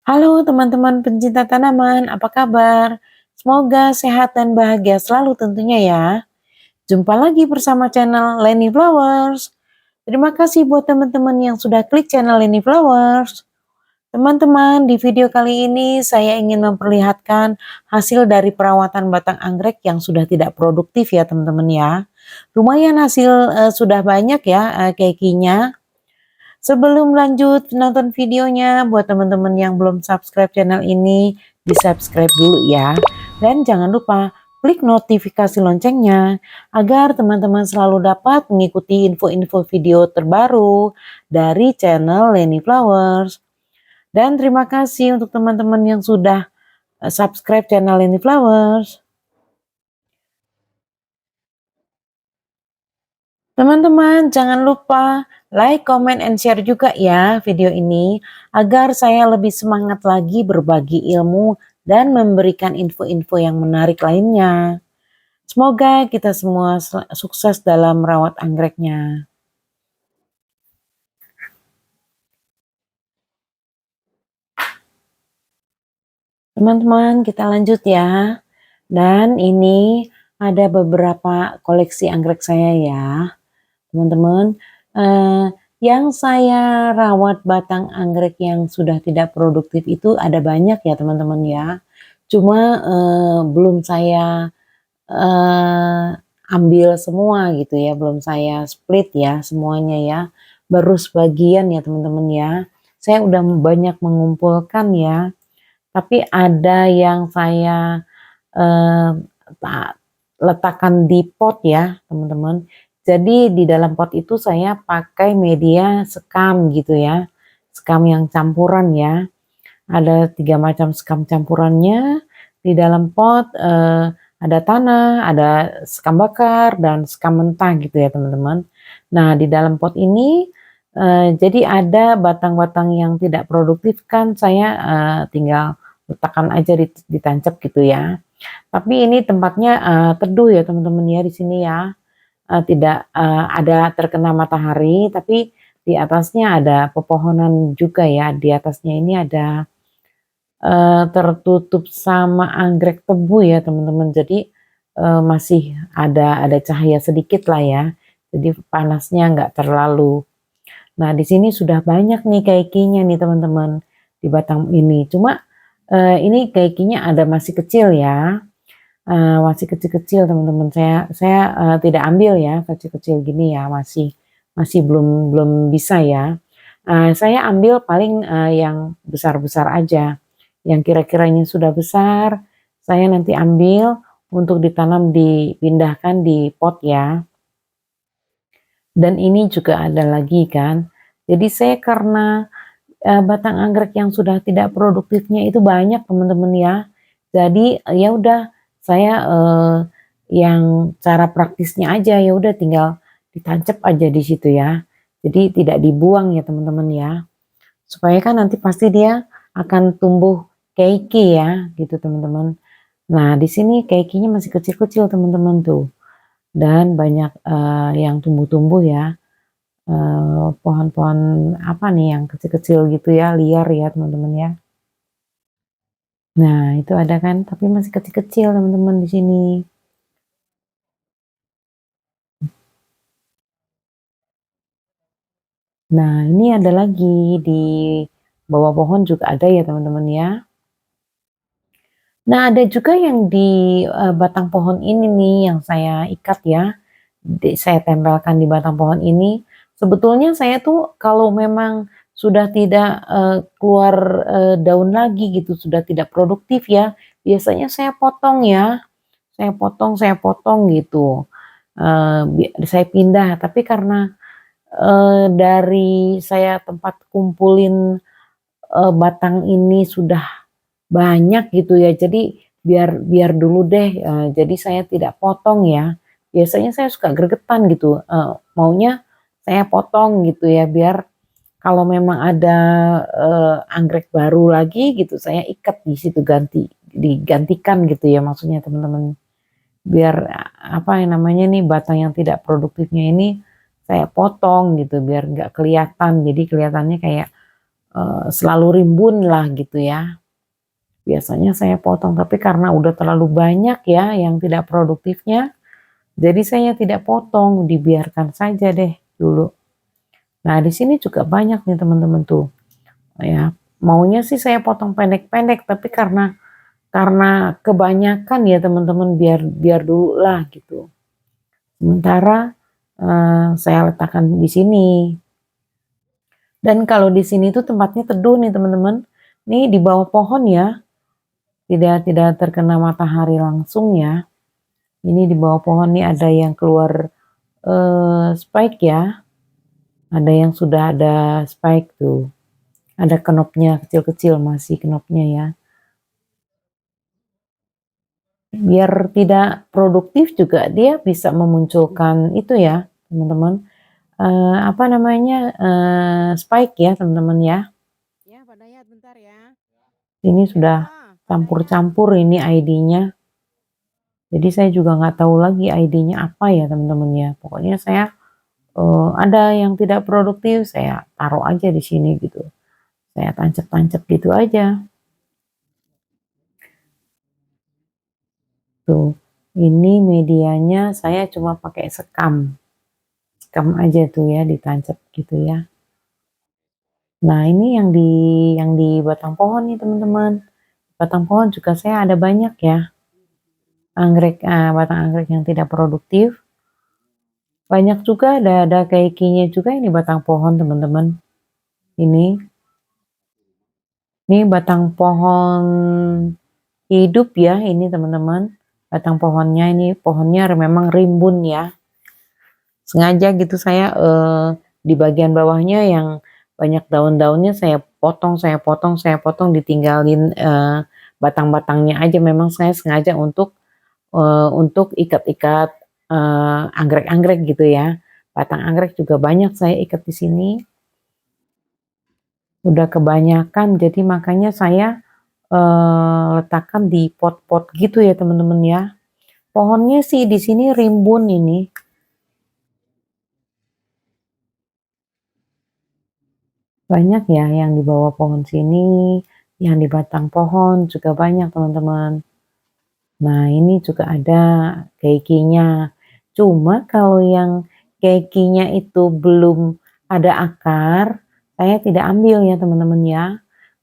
Halo teman-teman pencinta tanaman, apa kabar? Semoga sehat dan bahagia selalu tentunya ya. Jumpa lagi bersama channel Leni Flowers. Terima kasih buat teman-teman yang sudah klik channel Leni Flowers. Teman-teman, di video kali ini saya ingin memperlihatkan hasil dari perawatan batang anggrek yang sudah tidak produktif ya teman-teman ya. Lumayan hasil sudah banyak ya kekinya. Sebelum lanjut nonton videonya, buat teman-teman yang belum subscribe channel ini, di subscribe dulu ya. Dan jangan lupa klik notifikasi loncengnya, agar teman-teman selalu dapat mengikuti info-info video terbaru dari channel Leni Flowers. Dan terima kasih untuk teman-teman yang sudah subscribe channel Leni Flowers. Teman-teman, jangan lupa like, comment, and share juga ya video ini agar saya lebih semangat lagi berbagi ilmu dan memberikan info-info yang menarik lainnya. Semoga kita semua sukses dalam merawat anggreknya. Teman-teman, kita lanjut ya. Dan ini ada beberapa koleksi anggrek saya ya. Teman-teman, yang saya rawat batang anggrek yang sudah tidak produktif itu ada banyak ya teman-teman ya. Cuma belum saya ambil semua gitu ya, belum saya split ya semuanya ya. Baru sebagian ya teman-teman ya. Saya udah banyak mengumpulkan ya, tapi ada yang saya eh, letakkan di pot ya teman-teman. Jadi di dalam pot itu saya pakai media sekam gitu ya. Sekam yang campuran ya. Ada 3 macam sekam campurannya. Di dalam pot ada tanah, ada sekam bakar dan sekam mentah gitu ya teman-teman. Nah di dalam pot ini jadi ada batang-batang yang tidak produktif kan saya tinggal letakkan aja ditancap gitu ya. Tapi ini tempatnya teduh ya teman-teman ya di sini ya. Tidak ada terkena matahari, tapi di atasnya ada pepohonan juga ya. Di atasnya ini ada tertutup sama anggrek tebu ya teman-teman. Jadi masih ada cahaya sedikit lah ya. Jadi panasnya nggak terlalu. Nah di sini sudah banyak nih kaikinya nih teman-teman di batang ini. Cuma ini kaikinya ada masih kecil ya. Masih kecil-kecil teman-teman, saya tidak ambil ya kecil-kecil gini ya, masih masih belum belum bisa ya. Saya ambil paling yang besar-besar aja, yang kira-kiranya sudah besar saya nanti ambil untuk ditanam, dipindahkan di pot ya. Dan ini juga ada lagi kan, jadi saya karena batang anggrek yang sudah tidak produktifnya itu banyak teman-teman ya. Jadi ya udah saya yang cara praktisnya aja ya udah tinggal ditancap aja di situ ya. Jadi tidak dibuang ya teman-teman ya. Supaya kan nanti pasti dia akan tumbuh keiki ya gitu teman-teman. Nah di sini keikinya masih kecil-kecil teman-teman tuh. Dan banyak yang tumbuh-tumbuh ya. Pohon-pohon apa nih yang kecil-kecil gitu ya, liar ya teman-teman ya. Nah itu ada kan, tapi masih kecil-kecil teman-teman di sini. Nah ini ada lagi di bawah pohon juga ada ya teman-teman ya. Nah ada juga yang di batang pohon ini nih yang saya ikat ya, saya tempelkan di batang pohon ini. Sebetulnya saya tuh kalau memang sudah tidak keluar daun lagi gitu, sudah tidak produktif ya, biasanya saya potong ya, saya potong gitu, saya pindah. Tapi karena dari saya tempat kumpulin batang ini sudah banyak gitu ya, jadi biar biar dulu deh, jadi saya tidak potong ya. Biasanya saya suka gregetan gitu, maunya saya potong gitu ya, biar kalau memang ada anggrek baru lagi gitu, saya ikat di situ, digantikan gitu ya maksudnya teman-teman. Biar apa yang namanya nih, batang yang tidak produktifnya ini saya potong gitu, biar nggak kelihatan. Jadi kelihatannya kayak selalu rimbun lah gitu ya. Biasanya saya potong, tapi karena udah terlalu banyak ya yang tidak produktifnya, jadi saya tidak potong, dibiarkan saja deh dulu. Nah, di sini juga banyak nih teman-teman tuh, ya. Maunya sih saya potong pendek-pendek, tapi karena kebanyakan ya teman-teman, biar biar dulu lah gitu. Sementara saya letakkan di sini. Dan kalau di sini tuh tempatnya teduh nih teman-teman. Nih di bawah pohon ya, tidak terkena matahari langsung ya. Ini di bawah pohon nih ada yang keluar spike ya. Ada yang sudah ada spike tuh. Ada kenopnya kecil-kecil, masih kenopnya ya. Biar tidak produktif juga dia bisa memunculkan itu ya teman-teman. Apa namanya, spike ya teman-teman ya. Ya, Pak Dayat bentar ya. Ini Ya, sudah Pak Dayat. campur-campur ini ID-nya. Jadi saya juga nggak tahu lagi ID-nya apa ya teman-teman ya. Pokoknya saya ada yang tidak produktif, saya taruh aja di sini gitu. Saya tancap-tancap gitu aja. Tuh, ini medianya saya cuma pakai sekam. Sekam aja tuh ya, ditancap gitu ya. Nah, ini yang di batang pohon nih teman-teman. Batang pohon juga saya ada banyak ya. Batang anggrek yang tidak produktif. Banyak juga ada keikinya juga ini batang pohon teman-teman. Ini batang pohon hidup ya ini teman-teman. Batang pohonnya ini pohonnya memang rimbun ya. Sengaja gitu saya di bagian bawahnya yang banyak daun-daunnya saya potong, ditinggalin batang-batangnya aja. Memang saya sengaja untuk ikat-ikat anggrek-anggrek gitu ya. Batang anggrek juga banyak saya ikat di sini. Udah kebanyakan, jadi makanya saya letakkan di pot-pot gitu ya teman-teman ya. Pohonnya sih di sini rimbun ini. Banyak ya yang di bawah pohon sini, yang di batang pohon juga banyak teman-teman. Nah, ini juga ada keikinya. Cuma kalau yang keikinya itu belum ada akar, saya tidak ambil ya teman-teman ya.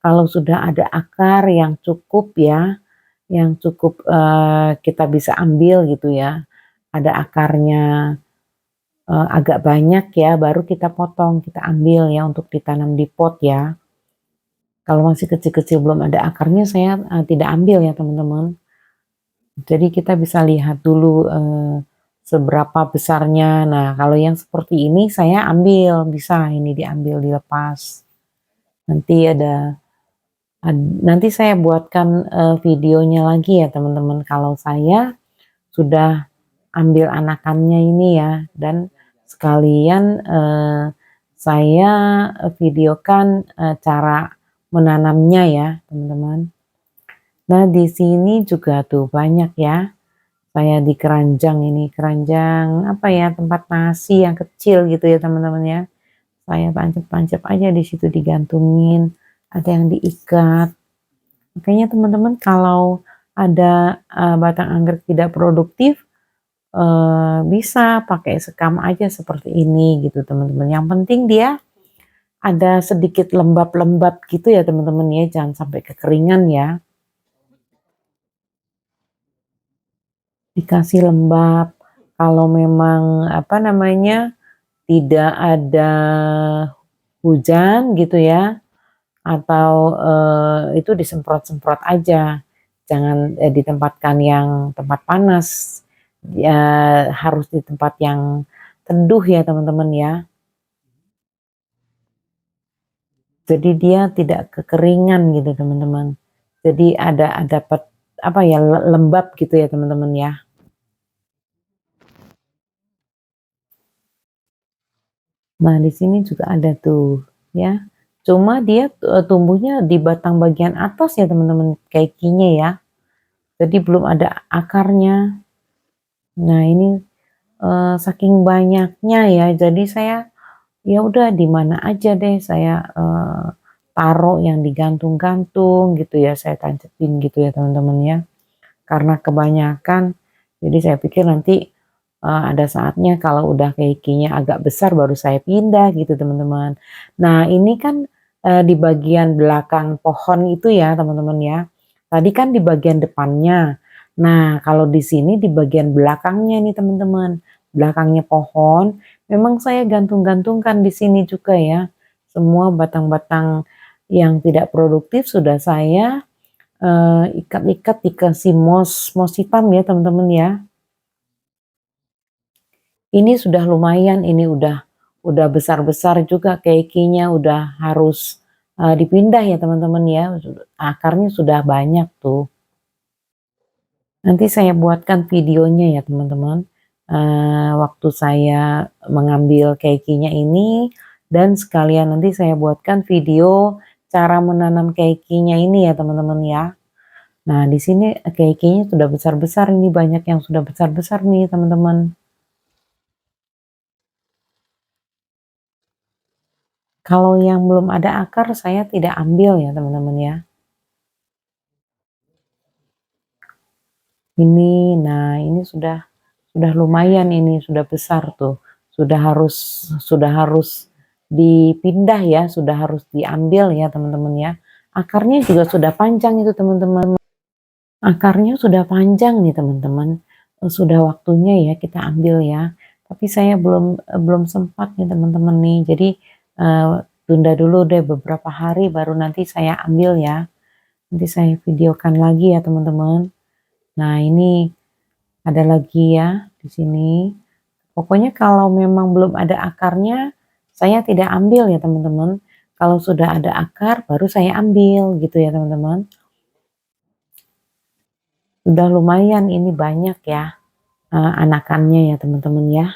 Kalau sudah ada akar yang cukup ya, yang cukup kita bisa ambil gitu ya. Ada akarnya agak banyak ya, baru kita potong, kita ambil ya untuk ditanam di pot ya. Kalau masih kecil-kecil belum ada akarnya, saya tidak ambil ya teman-teman. Jadi kita bisa lihat dulu seberapa besarnya. Nah, kalau yang seperti ini saya ambil, bisa ini diambil, dilepas. Nanti nanti saya buatkan videonya lagi ya teman-teman. Kalau saya sudah ambil anakannya ini ya, dan sekalian saya videokan cara menanamnya ya teman-teman. Nah, di sini juga tuh banyak ya. Saya di keranjang ini, keranjang apa ya, tempat nasi yang kecil gitu ya teman-teman ya. Saya tancap-tancap aja di situ, digantungin, ada yang diikat. Makanya teman-teman kalau ada batang anggrek tidak produktif, bisa pakai sekam aja seperti ini gitu teman-teman. Yang penting dia ada sedikit lembab-lembab gitu ya teman-teman ya, jangan sampai kekeringan ya. Dikasih lembab. Kalau memang apa namanya tidak ada hujan gitu ya, atau itu disemprot-semprot aja. Jangan ditempatkan yang tempat panas. Ya, harus di tempat yang teduh ya teman-teman ya. Jadi dia tidak kekeringan gitu teman-teman. Jadi ada dapat apa ya, lembab gitu ya teman-teman ya. Nah, di sini juga ada tuh, ya. Cuma dia tumbuhnya di batang bagian atas ya teman-teman, keikinya ya. Jadi belum ada akarnya. Nah, ini saking banyaknya ya, jadi saya ya udah di mana aja deh saya taruh yang digantung-gantung gitu ya, saya tancepin gitu ya teman-teman ya. Karena kebanyakan, jadi saya pikir nanti ada saatnya kalau udah keikinya agak besar baru saya pindah gitu teman-teman. Nah ini kan di bagian belakang pohon itu ya teman-teman ya. Tadi kan di bagian depannya. Nah kalau di sini di bagian belakangnya nih teman-teman. Belakangnya pohon. Memang saya gantung-gantungkan di sini juga ya. Semua batang-batang yang tidak produktif sudah saya ikat-ikat dikasih mos hitam ya teman-teman ya. Ini sudah lumayan, ini udah besar-besar juga keikinya, udah harus dipindah ya teman-teman ya. Akarnya sudah banyak tuh. Nanti saya buatkan videonya ya teman-teman. Waktu saya mengambil keikinya ini dan sekalian nanti saya buatkan video cara menanam keikinya ini ya teman-teman ya. Nah, di sini keikinya sudah besar-besar, ini banyak yang sudah besar-besar nih teman-teman. Kalau yang belum ada akar saya tidak ambil ya teman-teman ya. Nah ini sudah lumayan, ini sudah besar tuh. Sudah harus dipindah ya, sudah harus diambil ya teman-teman ya. Akarnya juga sudah panjang itu teman-teman. Akarnya sudah panjang nih teman-teman. Sudah waktunya ya kita ambil ya. Tapi saya belum sempat nih teman-teman nih. Jadi tunda dulu deh beberapa hari baru nanti saya ambil ya. Nanti saya videokan lagi ya teman-teman. Nah ini ada lagi ya di sini. Pokoknya kalau memang belum ada akarnya, saya tidak ambil ya teman-teman. Kalau sudah ada akar baru saya ambil gitu ya teman-teman. Sudah lumayan ini banyak ya anakannya ya teman-teman ya.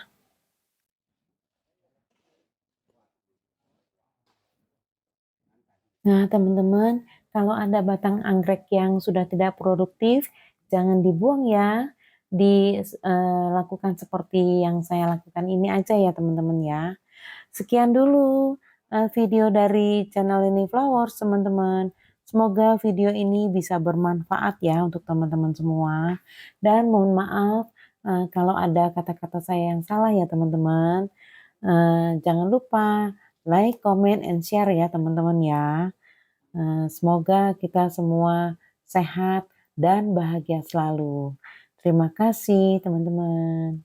Nah teman-teman, kalau ada batang anggrek yang sudah tidak produktif, jangan dibuang ya. Dilakukan seperti yang saya lakukan ini aja ya teman-teman ya. Sekian dulu video dari channel Lini Flowers teman-teman. Semoga video ini bisa bermanfaat ya untuk teman-teman semua. Dan mohon maaf kalau ada kata-kata saya yang salah ya teman-teman. Jangan lupa like, comment, and share ya teman-teman ya. Semoga kita semua sehat dan bahagia selalu. Terima kasih teman-teman.